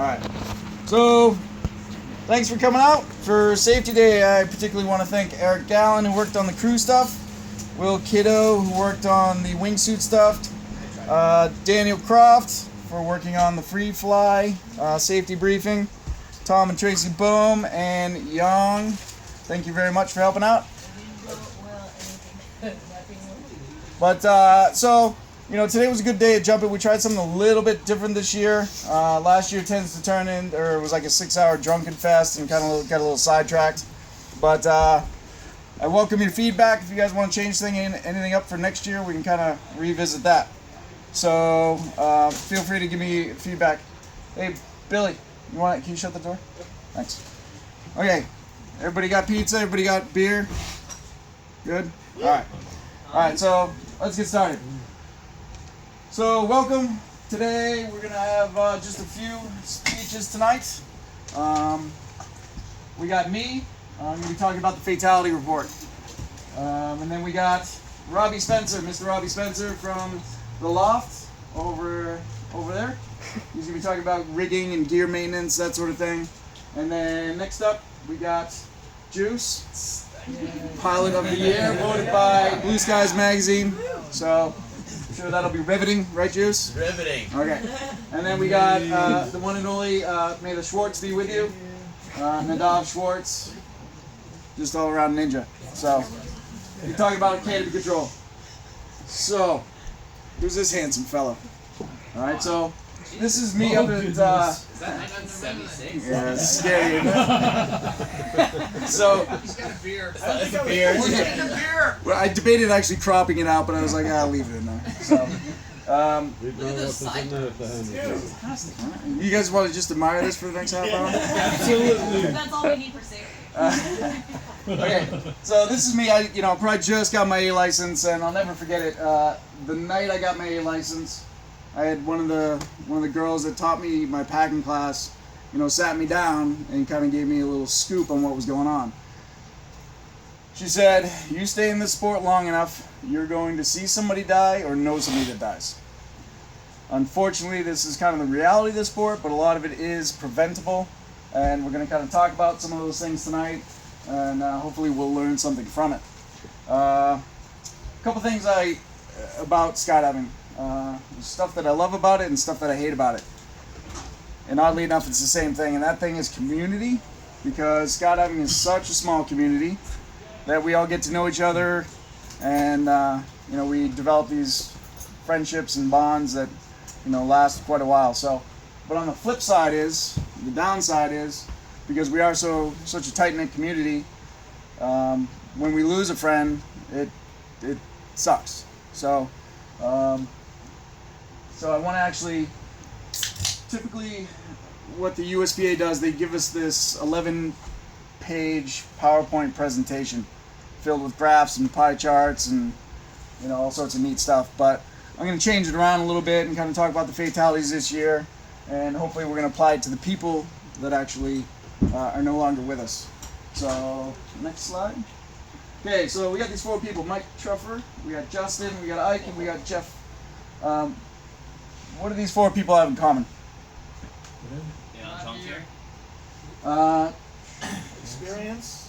Alright. So, thanks for coming out for Safety Day. I particularly want to thank Eric Gallen, who worked on the crew stuff, Will Kiddo, who worked on the wingsuit stuff, Daniel Croft for working on the free fly safety briefing, Tom and Tracy Bohm, and Young. Thank you very much for helping out. But, so, you know, today was a good day at jumping. We tried something a little bit different this year. Last year tends to turn in, or it was like a 6-hour drunken fest and kind of got a little sidetracked. But I welcome your feedback. If you guys want to change anything up for next year, we can kind of revisit that. So feel free to give me feedback. Hey, Billy, can you shut the door? Thanks. Okay, everybody got pizza? Everybody got beer? Good? All right, so let's get started. So welcome. Today we're going to have just a few speeches tonight. We got me. I'm going to be talking about the fatality report. And then we got Robbie Spencer, Mr. Robbie Spencer from the loft over there. He's going to be talking about rigging and gear maintenance, that sort of thing. And then next up we got Juice, Pilot of the Year, voted by Blue Skies Magazine. So I'm sure that'll be riveting, right, Juice? Riveting. Okay. And then we got the one and only, may the Schwartz be with you, Nadav Schwartz, just all around ninja. So, you're talking about canopy control. So, who's this handsome fellow? All right, so this is me up at. Is that 1976? Yeah, it's scary. Isn't it? So. He's got a beer. It's a beer. We're getting a beer. Well, I debated actually cropping it out, but I was like, I'll leave it in there. So. Look at this side. Fantastic, right? You guys want to just admire this for the next half hour? Absolutely. That's all we need for safety. Okay, so this is me. I probably just got my A license, and I'll never forget it. The night I got my A license, I had one of the girls that taught me my packing class, sat me down and kind of gave me a little scoop on what was going on. She said, "You stay in this sport long enough, you're going to see somebody die or know somebody that dies." Unfortunately, this is kind of the reality of the sport, but a lot of it is preventable, and we're going to kind of talk about some of those things tonight, and hopefully we'll learn something from it. A couple things about skydiving. Stuff that I love about it and stuff that I hate about it. And oddly enough, it's the same thing, and that thing is community, because skydiving is such a small community that we all get to know each other, and we develop these friendships and bonds that last quite a while. So, but on the flip side the downside is, because we are such a tight-knit community, when we lose a friend, it sucks. So I want to actually, typically what the USPA does, they give us this 11-page PowerPoint presentation filled with graphs and pie charts and all sorts of neat stuff. But I'm going to change it around a little bit and kind of talk about the fatalities this year, and hopefully we're going to apply it to the people that actually are no longer with us. So, next slide. Okay, so we got these 4 people: Mike Truffer, we got Justin, we got Ike, and we got Jeff. What do these 4 people have in common? Experience?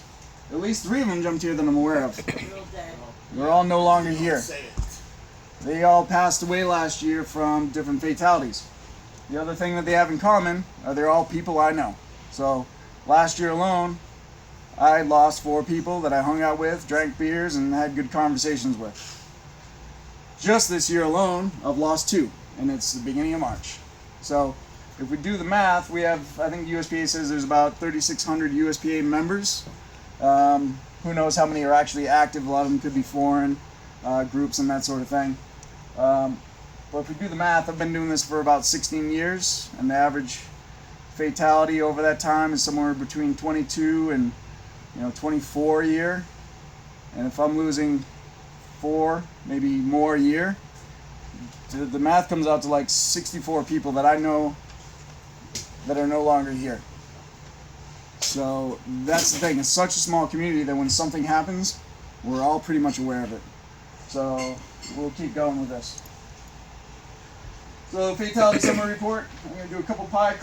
At least 3 of them jumped here that I'm aware of. They're all no longer here. They all passed away last year from different fatalities. The other thing that they have in common are they're all people I know. So last year alone, I lost 4 people that I hung out with, drank beers, and had good conversations with. Just this year alone, I've lost 2, and it's the beginning of March. So if we do the math, we have, I think USPA says there's about 3,600 USPA members. Who knows how many are actually active? A lot of them could be foreign groups and that sort of thing. But if we do the math, I've been doing this for about 16 years, and the average fatality over that time is somewhere between 22 and 24 a year. And if I'm losing 4, maybe more a year, the math comes out to like 64 people that I know that are no longer here. So that's the thing. It's such a small community that when something happens, we're all pretty much aware of it. So we'll keep going with this. So fatality summary report. I'm going to do a couple pie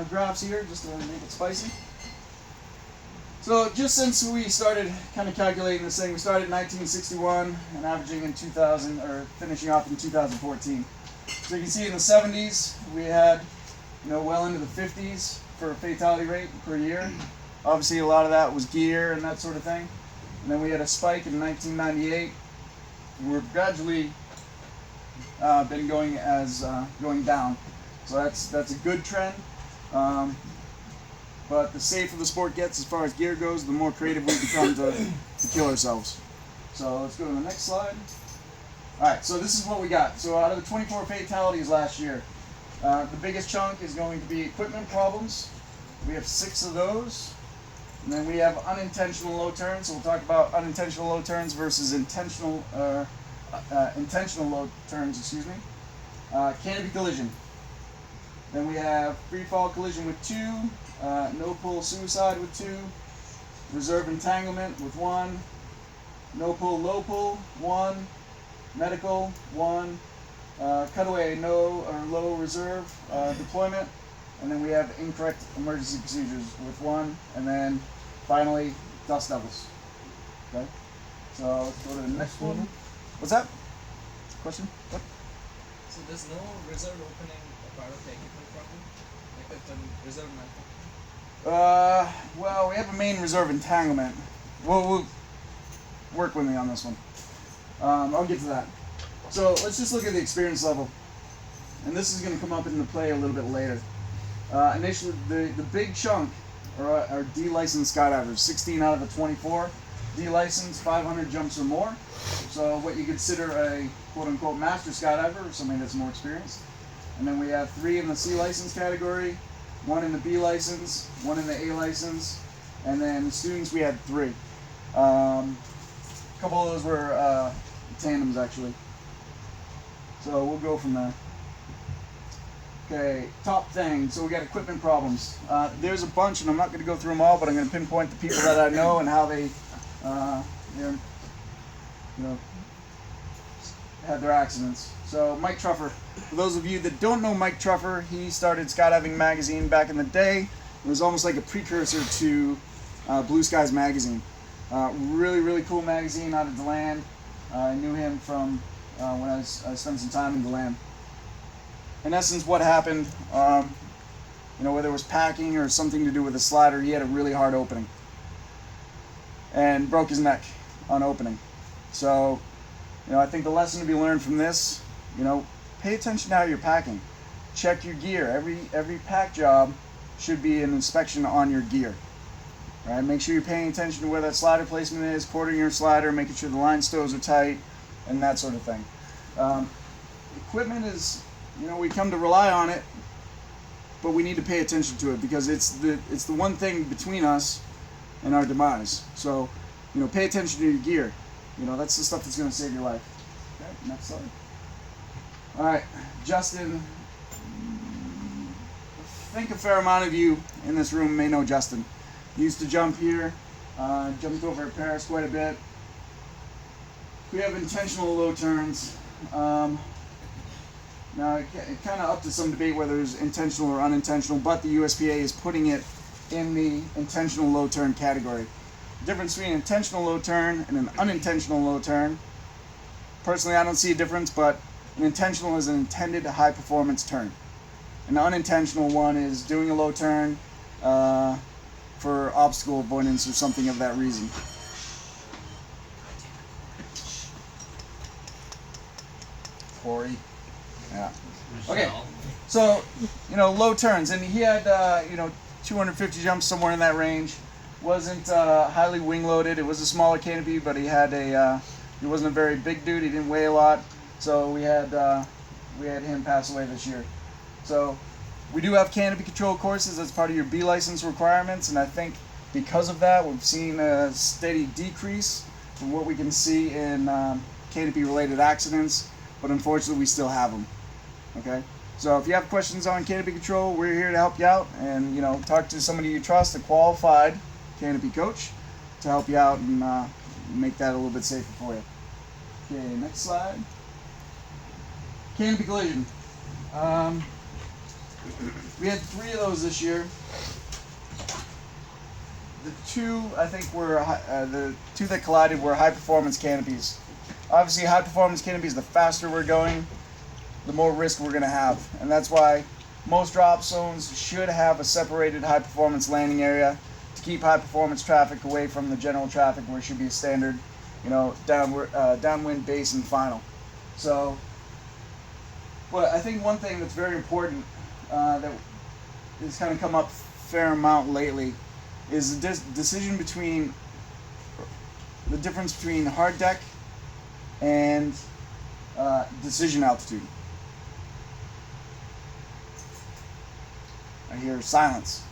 graphs here just to make it spicy. So just since we started kind of calculating this thing, we started in 1961 and averaging in 2000 or finishing off in 2014. So you can see in the 70s we had, well into the 50s for fatality rate per year. Obviously a lot of that was gear and that sort of thing. And then we had a spike in 1998. We've gradually been going down. So that's a good trend. But the safer the sport gets as far as gear goes, the more creative we become to kill ourselves. So let's go to the next slide. Alright, so this is what we got. So out of the 24 fatalities last year, the biggest chunk is going to be equipment problems. We have 6 of those. And then we have unintentional low turns. So we'll talk about unintentional low turns versus intentional low turns, Canopy collision. Then we have freefall collision with 2, no pull suicide with 2, reserve entanglement with 1, no pull low pull 1, medical 1, cutaway no or low reserve deployment, and then we have incorrect emergency procedures with 1, and then finally dust devils. Okay, so let's go to the next one. What's that? Question? What? So there's no reserve opening a part of the equipment problem? Like if the reserve malfunction? Well, we have a main reserve entanglement. We'll work with me on this one. I'll get to that. So let's just look at the experience level. And this is going to come up into play a little bit later. Initially, the big chunk are D-licensed skydivers, 16 out of the 24. D-licensed, 500 jumps or more. So what you consider a quote-unquote master skydiver, or somebody that's more experienced. And then we have 3 in the C-license category, 1 in the B license, 1 in the A license, and then students we had 3. A couple of those were tandems actually. So we'll go from there. Okay, top thing. So we got equipment problems. There's a bunch, and I'm not going to go through them all, but I'm going to pinpoint the people that I know and how they, had their accidents. So Mike Truffer. For those of you that don't know Mike Truffer, he started Skydiving Magazine back in the day. It was almost like a precursor to Blue Skies Magazine. Really, really cool magazine out of DeLand. I knew him from when I spent some time in DeLand. In essence, what happened, whether it was packing or something to do with a slider, he had a really hard opening and broke his neck on opening. So, I think the lesson to be learned from this, pay attention to how you're packing. Check your gear. Every pack job should be an inspection on your gear. Right? Make sure you're paying attention to where that slider placement is, quartering your slider, making sure the line stows are tight, and that sort of thing. Equipment is, we come to rely on it, but we need to pay attention to it because it's the one thing between us and our demise. So, pay attention to your gear. That's the stuff that's going to save your life. Okay, next slide. All right, Justin. I think a fair amount of you in this room may know Justin. He used to jump here, jumped over at Paris quite a bit. We have intentional low turns. Now, it kind of up to some debate whether it's intentional or unintentional, but the USPA is putting it in the intentional low turn category. The difference between an intentional low turn and an unintentional low turn, personally I don't see a difference, but an intentional is an intended high performance turn. An unintentional one is doing a low turn for obstacle avoidance or something of that reason. Corey. Yeah. Okay. So, low turns, and he had 250 jumps somewhere in that range. Wasn't highly wing loaded. It was a smaller canopy, but he had he wasn't a very big dude. He didn't weigh a lot, so we had him pass away this year. So we do have canopy control courses as part of your B license requirements, and I think because of that, we've seen a steady decrease from what we can see in canopy related accidents, but unfortunately we still have them. Okay, so if you have questions on canopy control, we're here to help you out, and talk to somebody you trust, a qualified canopy coach, to help you out and make that a little bit safer for you. Okay, next slide. Canopy collision. we had 3 of those this year. The 2 I think were the 2 that collided were high performance canopies. Obviously, high performance canopies, the faster we're going, the more risk we're going to have, and that's why most drop zones should have a separated high performance landing area to keep high performance traffic away from the general traffic, where it should be a standard, downwind base and final. So, but I think one thing that's very important that has kind of come up a fair amount lately is the decision between the difference between hard deck and decision altitude. I hear silence.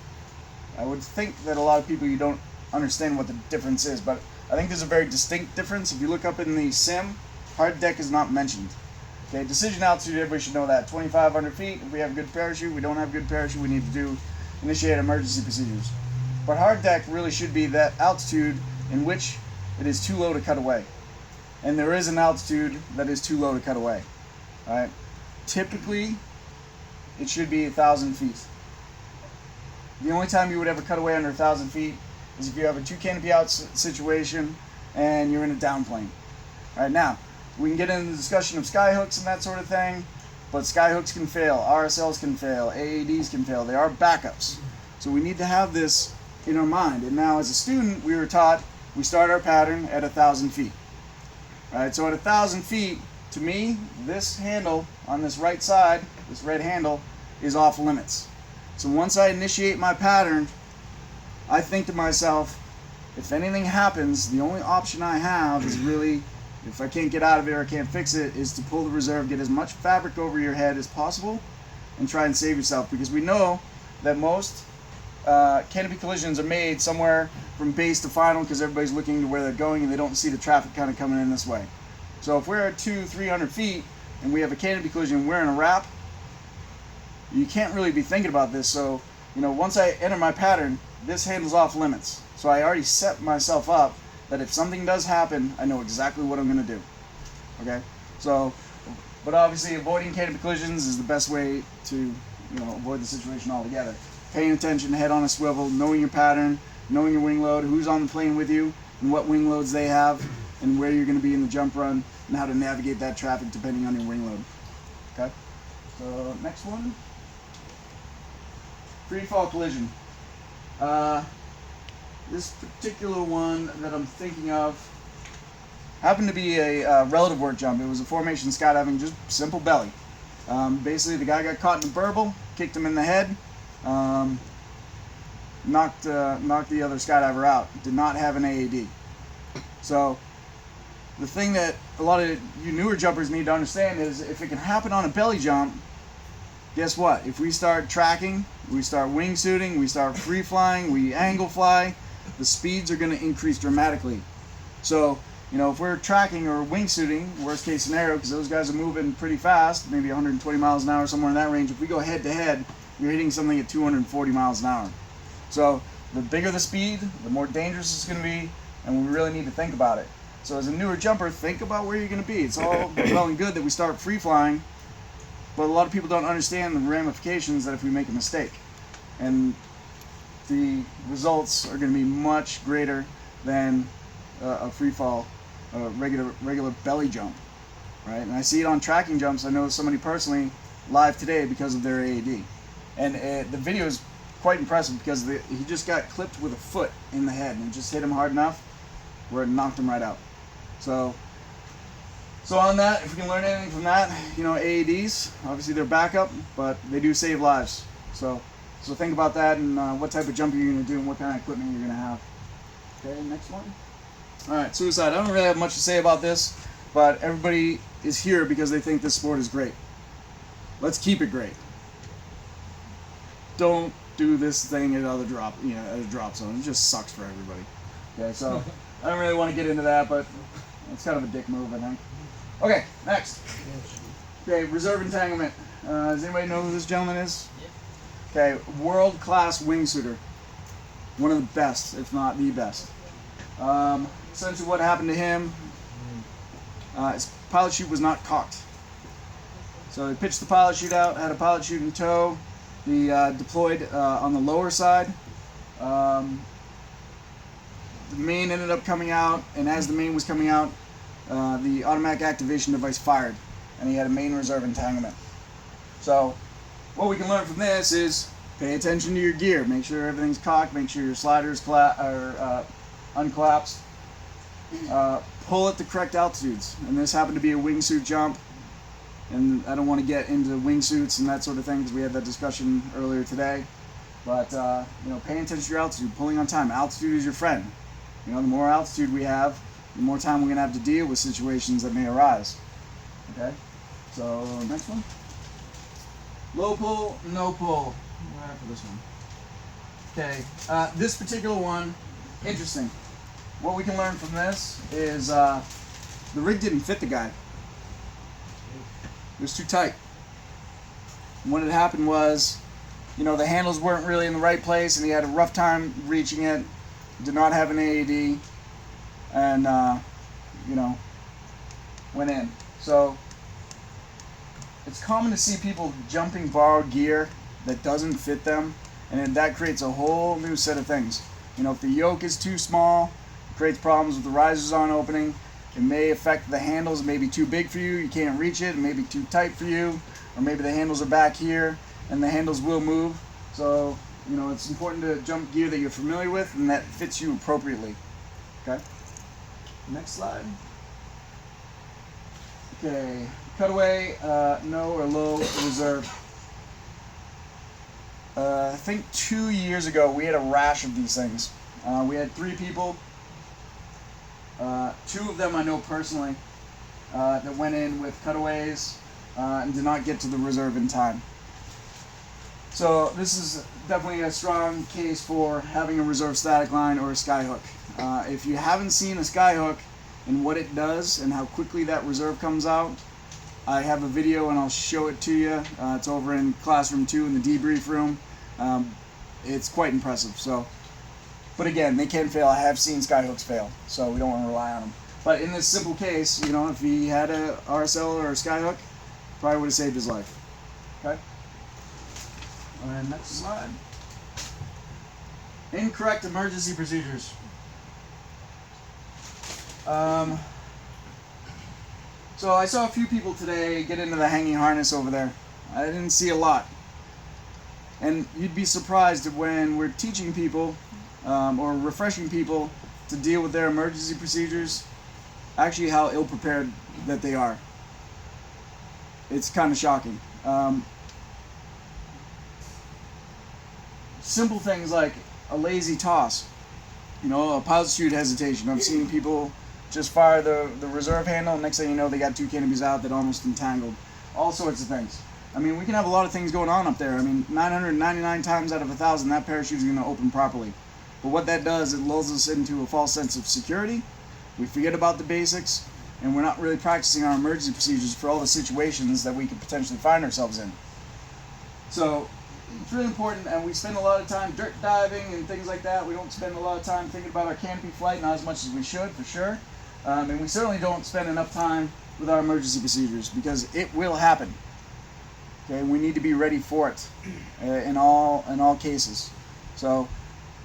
I would think that a lot of people, you don't understand what the difference is, but I think there's a very distinct difference. If you look up in the sim, hard deck is not mentioned. Okay, decision altitude, everybody should know that. 2,500 feet, if we have a good parachute, we don't have a good parachute, we need to initiate emergency procedures. But hard deck really should be that altitude in which it is too low to cut away. And there is an altitude that is too low to cut away. Alright? Typically, it should be 1,000 feet. The only time you would ever cut away under 1,000 feet is if you have a 2 canopy out situation and you're in a downplane. Alright, now, we can get into the discussion of skyhooks and that sort of thing, but skyhooks can fail, RSLs can fail, AADs can fail. They are backups. So we need to have this in our mind. And now as a student, we were taught we start our pattern at 1,000 feet. Alright, so at 1,000 feet, to me, this handle on this right side, this red handle, is off limits. So once I initiate my pattern, I think to myself, if anything happens, the only option I have is really, if I can't get out of it or I can't fix it, is to pull the reserve, get as much fabric over your head as possible, and try and save yourself. Because we know that most canopy collisions are made somewhere from base to final because everybody's looking to where they're going and they don't see the traffic kind of coming in this way. So if we're at 200-300 feet and we have a canopy collision and we're in a wrap, you can't really be thinking about this. So, once I enter my pattern, this handle's off limits. So I already set myself up that if something does happen, I know exactly what I'm going to do. Okay? So, but obviously avoiding canopy collisions is the best way to, avoid the situation altogether. Paying attention, head on a swivel, knowing your pattern, knowing your wing load, who's on the plane with you, and what wing loads they have, and where you're going to be in the jump run, and how to navigate that traffic depending on your wing load. Okay? So, next one. Freefall Collision. This particular one that I'm thinking of happened to be a relative work jump. It was a formation skydiving, just simple belly. Basically, the guy got caught in a burble, kicked him in the head, knocked the other skydiver out. Did not have an AAD. So the thing that a lot of you newer jumpers need to understand is if it can happen on a belly jump, guess what? If we start tracking, we start wingsuiting, we start free flying, we angle fly, the speeds are going to increase dramatically. So, if we're tracking or wingsuiting, worst case scenario, because those guys are moving pretty fast, maybe 120 miles an hour, somewhere in that range, if we go head to head, you're hitting something at 240 miles an hour. So, the bigger the speed, the more dangerous it's going to be, and we really need to think about it. So as a newer jumper, think about where you're going to be. It's all well and good that we start free flying, but a lot of people don't understand the ramifications that if we make a mistake. And the results are going to be much greater than a free fall, regular belly jump, right? And I see it on tracking jumps. I know somebody personally live today because of their AAD. And the video is quite impressive because he just got clipped with a foot in the head and it just hit him hard enough where it knocked him right out. So on that, if we can learn anything from that, AADs, obviously they're backup, but they do save lives. So think about that and what type of jumping you're going to do and what kind of equipment you're going to have. Okay, next one. Alright, suicide. I don't really have much to say about this, but everybody is here because they think this sport is great. Let's keep it great. Don't do this thing at a drop zone. It just sucks for everybody. Okay, so I don't really want to get into that, but it's kind of a dick move, I think. Okay, next. Okay, reserve entanglement. Does anybody know who this gentleman is? Okay, world-class wingsuiter. One of the best, if not the best. Essentially what happened to him, his pilot chute was not cocked. So he pitched the pilot chute out, had a pilot chute in tow, The deployed on the lower side. The main ended up coming out, and as the main was coming out, the automatic activation device fired, and he had a main reserve entanglement. So, what we can learn from this is pay attention to your gear. Make sure everything's cocked. Make sure your sliders uncollapsed. Pull at the correct altitudes. And this happened to be a wingsuit jump. And I don't want to get into wingsuits and that sort of thing because we had that discussion earlier today. But paying attention to your altitude, pulling on time. Altitude is your friend. The more altitude we have, the more time we're going to have to deal with situations that may arise. Okay? So, next one. Low pull, no pull. Right for this one. Okay, this particular one, interesting. What we can learn from this is the rig didn't fit the guy. It was too tight. And what had happened was, the handles weren't really in the right place, and he had a rough time reaching it. Did not have an AED, and went in. So it's common to see people jumping borrowed gear that doesn't fit them, and then that creates a whole new set of things. If the yoke is too small, it creates problems with the risers on opening. It may affect the handles. It may be too big for you, you can't reach it. It may be too tight for you, or maybe the handles are back here and the handles will move. So it's important to jump gear that you're familiar with and that fits you appropriately. Okay, next slide. Okay, cutaway, no or low reserve. I think 2 years ago we had a rash of these things. We had 3 people, 2 of them I know personally, that went in with cutaways and did not get to the reserve in time. So this is definitely a strong case for having a reserve static line or a skyhook. If you haven't seen a skyhook and what it does and how quickly that reserve comes out, I have a video and I'll show it to you. It's over in classroom 2 in the debrief room. It's quite impressive. So, but again, they can fail. I have seen skyhooks fail, so we don't want to rely on them. But in this simple case, if he had a RSL or a skyhook, probably would have saved his life. Okay. And next slide. Incorrect emergency procedures. So I saw a few people today get into the hanging harness over there. I didn't see a lot. And you'd be surprised when we're teaching people or refreshing people to deal with their emergency procedures, actually how ill-prepared that they are. It's kind of shocking. Simple things like a lazy toss, a pilot's chute hesitation. I've seen people just fire the reserve handle, and next thing you know, they got 2 canopies out that almost entangled. All sorts of things. We can have a lot of things going on up there. 999 times out of 1,000, that parachute is going to open properly. But what that does, it lulls us into a false sense of security. We forget about the basics, and we're not really practicing our emergency procedures for all the situations that we could potentially find ourselves in. So it's really important, and we spend a lot of time dirt diving and things like that. We don't spend a lot of time thinking about our canopy flight, not as much as we should, for sure. And we certainly don't spend enough time with our emergency procedures, because it will happen. Okay, we need to be ready for it in all cases. So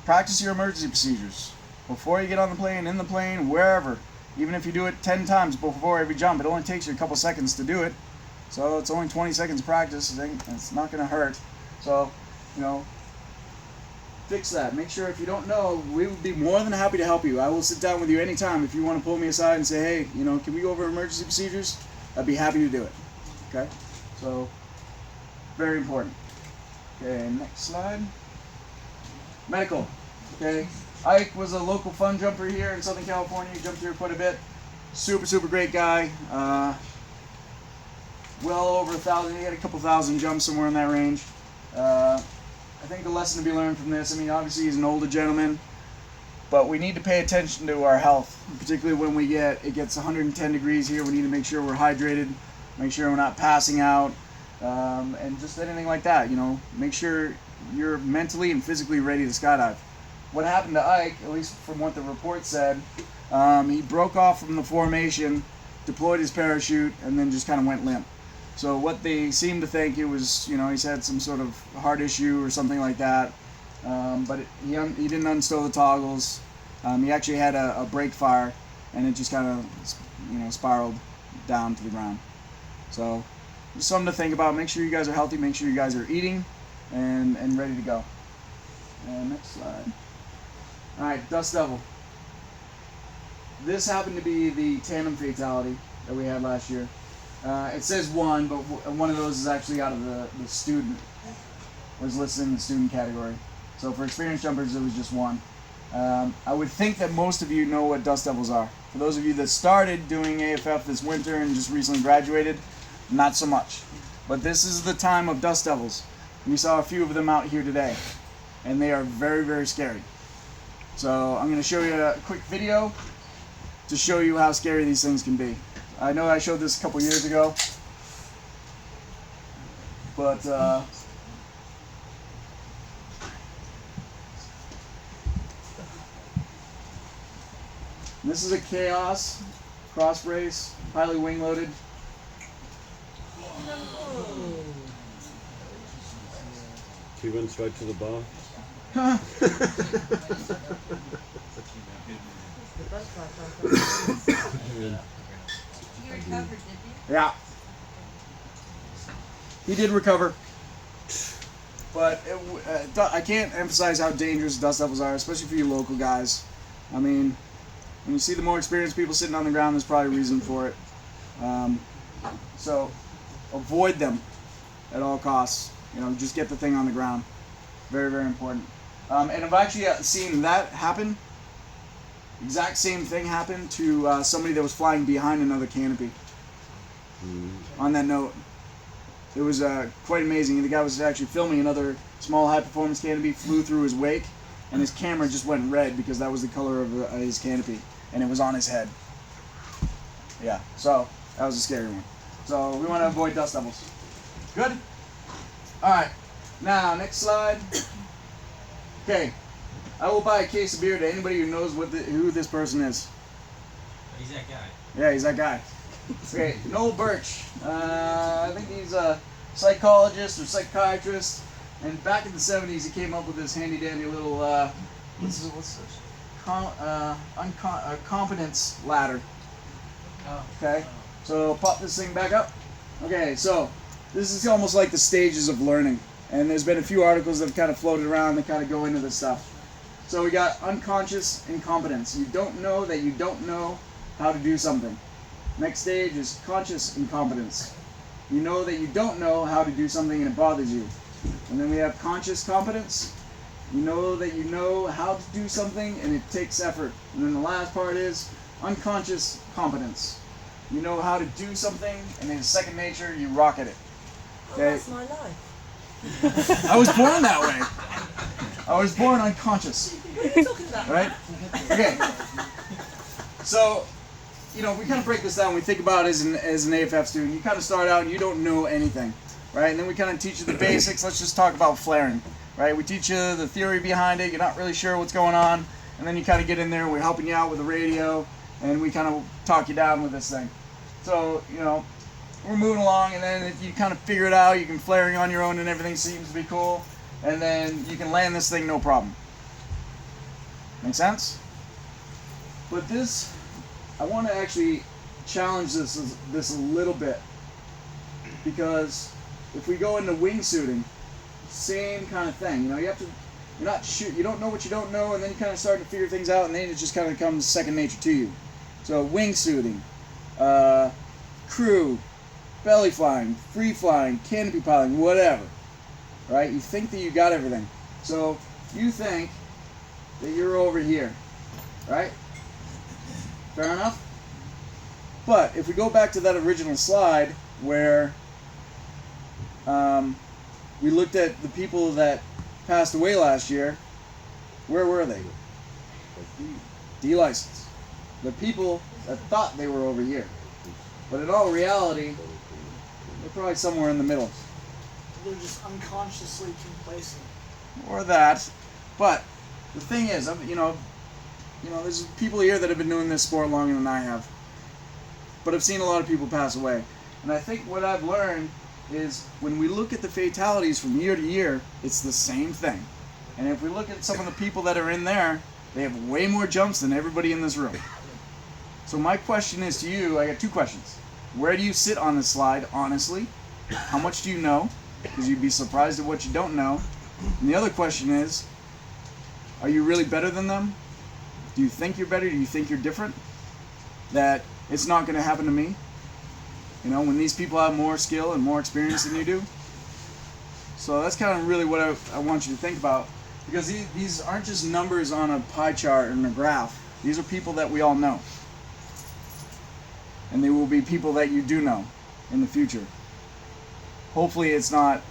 practice your emergency procedures before you get on the plane, in the plane, wherever. Even if you do it 10 times before every jump, it only takes you a couple seconds to do it. So it's only 20 seconds practice. It's not going to hurt. So, fix that. Make sure if you don't know, we would be more than happy to help you. I will sit down with you anytime if you want to pull me aside and say, hey, can we go over emergency procedures? I'd be happy to do it. Okay? So, very important. Okay, next slide. Medical. Okay. Ike was a local fun jumper here in Southern California. He jumped here quite a bit. Super great guy. Well over 1,000. He had a couple thousand jumps somewhere in that range. I think the lesson to be learned from this, obviously he's an older gentleman, but we need to pay attention to our health, particularly when it gets 110 degrees here. We need to make sure we're hydrated, make sure we're not passing out, and just anything like that. Make sure you're mentally and physically ready to skydive. What happened to Ike, at least from what the report said, he broke off from the formation, deployed his parachute, and then just kind of went limp. So what they seem to think, it was, you know, he's had some sort of heart issue or something like that. But he didn't uninstall the toggles. He actually had a brake fire, and it just kind of, you know, spiraled down to the ground. So just something to think about. Make sure you guys are healthy. Make sure you guys are eating and ready to go. And next slide. All right, Dust Devil. This happened to be the tandem fatality that we had last year. It says one, but one of those is actually out of the student. Was listed in the student category. So for experienced jumpers, it was just one. I would think that most of you know what Dust Devils are. For those of you that started doing AFF this winter and just recently graduated, not so much. But this is the time of Dust Devils. We saw a few of them out here today, and they are very, very scary. So I'm going to show you a quick video to show you how scary these things can be. I know I showed this a couple years ago, but this is a Chaos cross brace, highly wing loaded. He went straight to the bar. He recovered, did he? Yeah. He did recover. But I can't emphasize how dangerous Dust Devils are, especially for you local guys. I mean, when you see the more experienced people sitting on the ground, there's probably a reason for it. So avoid them at all costs. You know, just get the thing on the ground. Very, very important. And I've actually seen that happen. Exact same thing happened to somebody that was flying behind another canopy. On that note, it was quite amazing. The guy was actually filming another small high-performance canopy, flew through his wake, and his camera just went red because that was the color of his canopy, and it was on his head. Yeah, so that was a scary one. So we want to avoid Dust Devils. Good? All right. Now, next slide. Okay. I will buy a case of beer to anybody who knows who this person is. He's that guy. Yeah, he's that guy. Okay, Noel Birch. I think he's a psychologist or psychiatrist. And back in the 70s, he came up with this handy-dandy little competence ladder. Okay, so pop this thing back up. Okay, so this is almost like the stages of learning. And there's been a few articles that have kind of floated around that kind of go into this stuff. So we got unconscious incompetence. You don't know that you don't know how to do something. Next stage is conscious incompetence. You know that you don't know how to do something and it bothers you. And then we have conscious competence. You know that you know how to do something and it takes effort. And then the last part is unconscious competence. You know how to do something and it's second nature, you rock at it. Okay? Oh, that's my life. I was born that way. I was born unconscious. What are you talking about? Right? Okay. So, you know, we kind of break this down. We think about it as an AFF student. You kind of start out and you don't know anything, right? And then we kind of teach you the basics. Let's just talk about flaring, right? We teach you the theory behind it. You're not really sure what's going on. And then you kind of get in there and we're helping you out with the radio. And we kind of talk you down with this thing. So, you know, we're moving along. And then if you kind of figure it out, you can flaring on your own and everything seems to be cool. And then you can land this thing no problem. Make sense? But this, I want to actually challenge this a little bit, because if we go into wingsuiting, same kind of thing. You know, you don't know what you don't know, and then you kind of start to figure things out, and then it just kind of comes second nature to you. So wingsuiting, crew, belly flying, free flying, canopy piloting, whatever. Right? You think that you got everything. So you think that you're over here, right? Fair enough? But if we go back to that original slide where we looked at the people that passed away last year, where were they? D-license. The people that thought they were over here. But in all reality, they're probably somewhere in the middle. They're just unconsciously complacent. Or that. But the thing is, you know, there's people here that have been doing this sport longer than I have. But I've seen a lot of people pass away. And I think what I've learned is when we look at the fatalities from year to year, it's the same thing. And if we look at some of the people that are in there, they have way more jumps than everybody in this room. So my question is to you, I got two questions. Where do you sit on this slide, honestly? How much do you know? Because you'd be surprised at what you don't know. And the other question is, are you really better than them? Do you think you're better? Do you think you're different? That it's not going to happen to me? You know, when these people have more skill and more experience than you do? So that's kind of really what I want you to think about. Because these aren't just numbers on a pie chart and a graph. These are people that we all know. And they will be people that you do know in the future. Hopefully it's not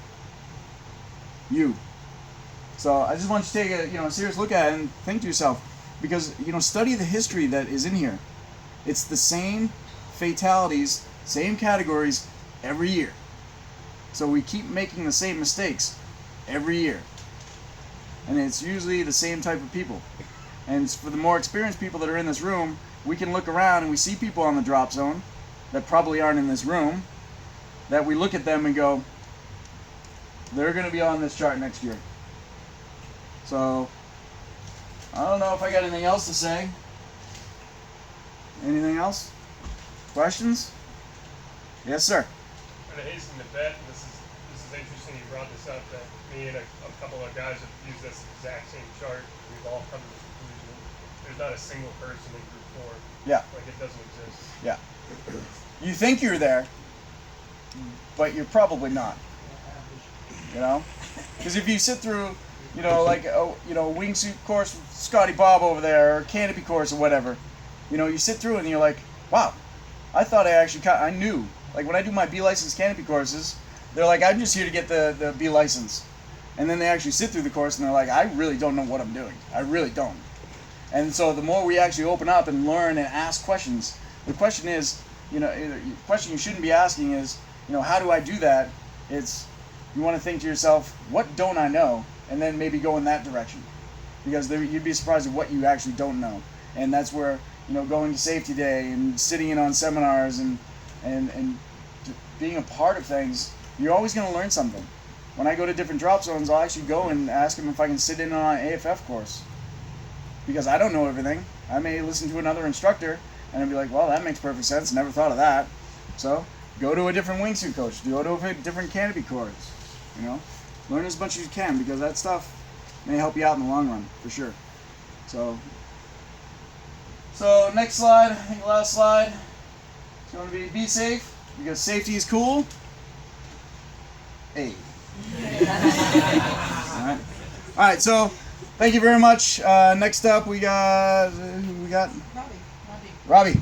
you. So I just want you to take a serious look at it and think to yourself, because study the history that is in here. It's the same fatalities, same categories every year. So we keep making the same mistakes every year. And it's usually the same type of people. And for the more experienced people that are in this room, we can look around and we see people on the drop zone that probably aren't in this room, that we look at them and go, they're going to be on this chart next year. So, I don't know if I got anything else to say. Anything else? Questions? Yes, sir. And I hasten to bet, and this is interesting you brought this up, that me and a couple of guys have used this exact same chart. We've all come to the conclusion there's not a single person in group 4. Yeah. Like, it doesn't exist. Yeah. You think you're there, but you're probably not. Because if you sit through, like a wingsuit course with Scotty Bob over there, or canopy course or whatever, you sit through and you're like, wow, I thought I knew. Like when I do my B license canopy courses, they're like, I'm just here to get the B license. And then they actually sit through the course and they're like, I really don't know what I'm doing. I really don't. And so the more we actually open up and learn and ask questions, the question is, the question you shouldn't be asking is, how do I do that? It's, you want to think to yourself, what don't I know? And then maybe go in that direction. Because you'd be surprised at what you actually don't know. And that's where, going to safety day and sitting in on seminars and being a part of things, you're always going to learn something. When I go to different drop zones, I'll actually go and ask them if I can sit in on an AFF course. Because I don't know everything. I may listen to another instructor and I'll be like, well, that makes perfect sense. Never thought of that. So go to a different wingsuit coach. Go to a different canopy course. Learn as much as you can, because that stuff may help you out in the long run, for sure. So next slide, I think last slide. It's going to be safe, because safety is cool. Hey. All right, so thank you very much. Next up, we got Robbie. Robbie.